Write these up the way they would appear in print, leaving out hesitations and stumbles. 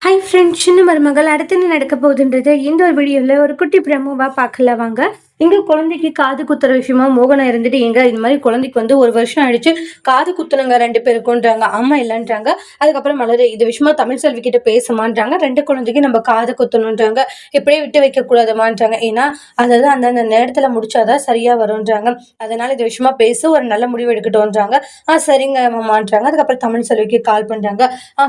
Hi friends, சின்ன மருமகள் அடுத்து என்ன நடக்க போகுதுன்றது இந்த ஒரு வீடியோவில் ஒரு குட்டி பிரமோவா பார்க்கல வாங்க. எங்க குழந்தைக்கு காது குத்துற விஷயமா மோகனம் இருந்துட்டு இந்த மாதிரி குழந்தைக்கு வந்து ஒரு வருஷம் ஆயிடுச்சு, காது குத்துனுங்க 2 பேருக்குன்றாங்க. அம்மா இல்லைன்றாங்க. அதுக்கப்புறம் மலர் இது விஷயமா தமிழ் செல்வி கிட்ட பேசுமான்றாங்க. 2 குழந்தைக்கு நம்ம காது குத்தணுன்றாங்க. இப்படியே விட்டு வைக்க கூடாதுமான்றாங்க. ஏன்னா அதாவது அந்தந்த நேரத்துல முடிச்சாதான் சரியா வரும்ன்றாங்க. அதனால இது விஷயமா பேச ஒரு நல்ல முடிவு எடுக்கட்டும்ன்றாங்க. சரிங்க மாமான்றாங்க. அதுக்கப்புறம் தமிழ் செல்விக்கு கால் பண்றாங்க.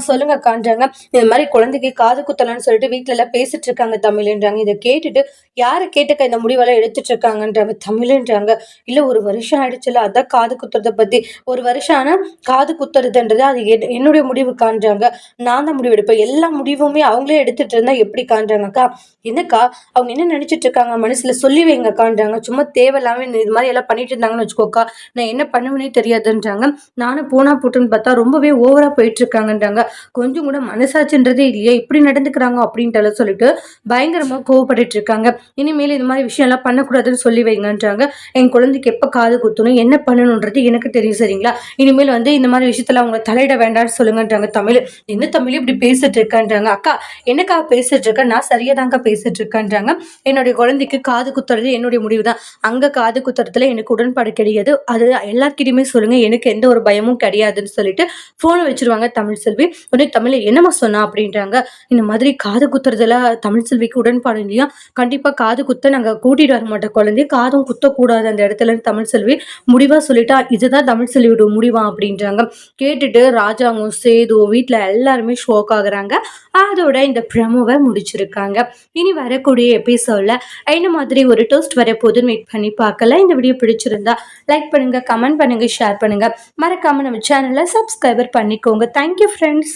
சொல்லுங்க அக்கான்றாங்க. இது மாதிரி குழந்தைக்கு காது குத்தலான்னு சொல்லிட்டு வீட்டுல எல்லாம் பேசிட்டு இருக்காங்க தமிழ்ன்றாங்க. இதை கேட்டுட்டு யாரை கேட்டுக்க இந்த முடிவெல்லாம் எடுத்துட்டு இருக்காங்கன்றாங்க. தமிழ்ன்றாங்க. இல்ல ஒரு வருஷம் ஆயிடுச்சுல, அதான் காது குத்துறத பத்தி. ஒரு வருஷம் ஆனா காது குத்துறதுன்றது அது என்னுடைய முடிவு காண்றாங்க. நான் தான் முடிவு எடுப்பேன். எல்லா முடிவுமே அவங்களே எடுத்துட்டு இருந்தா எப்படி காண்றாங்கக்கா? என்னக்கா அவங்க என்ன நினைச்சிட்டு இருக்காங்க மனசுல சொல்லி வைங்கக்கான்றாங்க. சும்மா தேவையில்லாம இது மாதிரி எல்லாம் பண்ணிட்டு இருந்தாங்கன்னு வச்சுக்கோக்கா, நான் என்ன பண்ணுவேனே தெரியாதுன்றாங்க. நானும் போனா போட்டுன்னு பார்த்தா ரொம்பவே ஓவரா போயிட்டு இருக்காங்கன்றாங்க. கொஞ்சம் கூட மனசாட்சின்றதே இல்லையே, இப்படி நடந்துக்கிறாங்க அப்படின்ட்டு சொல்லிட்டு பயங்கரமா கோவப்பட்டு இருக்காங்க. இனிமேல் இது மாதிரி விஷயம் எல்லாம் பண்ணக்கூடாதுன்னு சொல்லி வைங்கன்றாங்க. என் குழந்தைக்கு எப்ப காது குத்தணும், என்ன பண்ணணும்ன்றது எனக்கு தெரியும் சரிங்களா. இனிமேல் வந்து இந்த மாதிரி விஷயத்துல அவங்க தலையிட வேண்டாம்னு சொல்லுங்கன்றாங்க. தமிழ் என்ன தமிழ் இப்படி பேசிட்டு இருக்கன்றாங்க. அக்கா என்னக்கா பேசிட்டு இருக்க, நான் சரியாதாங்க பேசிட்டு இருக்கேன்றாங்க. என்னுடைய குழந்தைக்கு காது குத்துறது என்னுடைய முடிவு தான். அங்க காது குத்துறதுல எனக்கு உடன்பாடு கிடையாது. அது எல்லார்கிட்டயுமே சொல்லுங்க, எனக்கு எந்த ஒரு பயமும் கிடையாதுன்னு சொல்லிட்டு போனை வச்சிருவாங்க தமிழ் செல்வி. உடனே தமிழ் என்னமா சொன்னா அப்படின்றாங்க. இந்த மாதிரி காது குத்துறதுல தமிழ் செல்விக்கு உடன்பாடு இல்லையா, கண்டிப்பா காது குத்த நாங்க கூட்டிட்டு வர மாட்டோம், குழந்தைய காதும் குத்தக்கூடாது அந்த இடத்துல தமிழ் செல்வி முடிவா சொல்லிட்டா. இதுதான் தமிழ் செல்வியோட முடிவா அப்படின்றாங்க. கேட்டுட்டு ராஜாவும் சேது வீட்டுல எல்லாருமே ஷோக் ஆகுறாங்க. அதோட இந்த ப்ரமோவை முடிச்சிருக்காங்க. இனி வரக்கூடிய எபிசோட்ல என்ன மாதிரி ஒரு டோஸ்ட் வரப்போகுதுன்னு வெயிட் பண்ணி பார்க்கலாம். இந்த வீடியோ பிடிச்சிருந்தா லைக் பண்ணுங்க, கமெண்ட் பண்ணுங்க, ஷேர் பண்ணுங்க. மறக்காம நம்ம சேனலை சப்ஸ்கிரைபர் பண்ணிக்கோங்க. Thank you friends.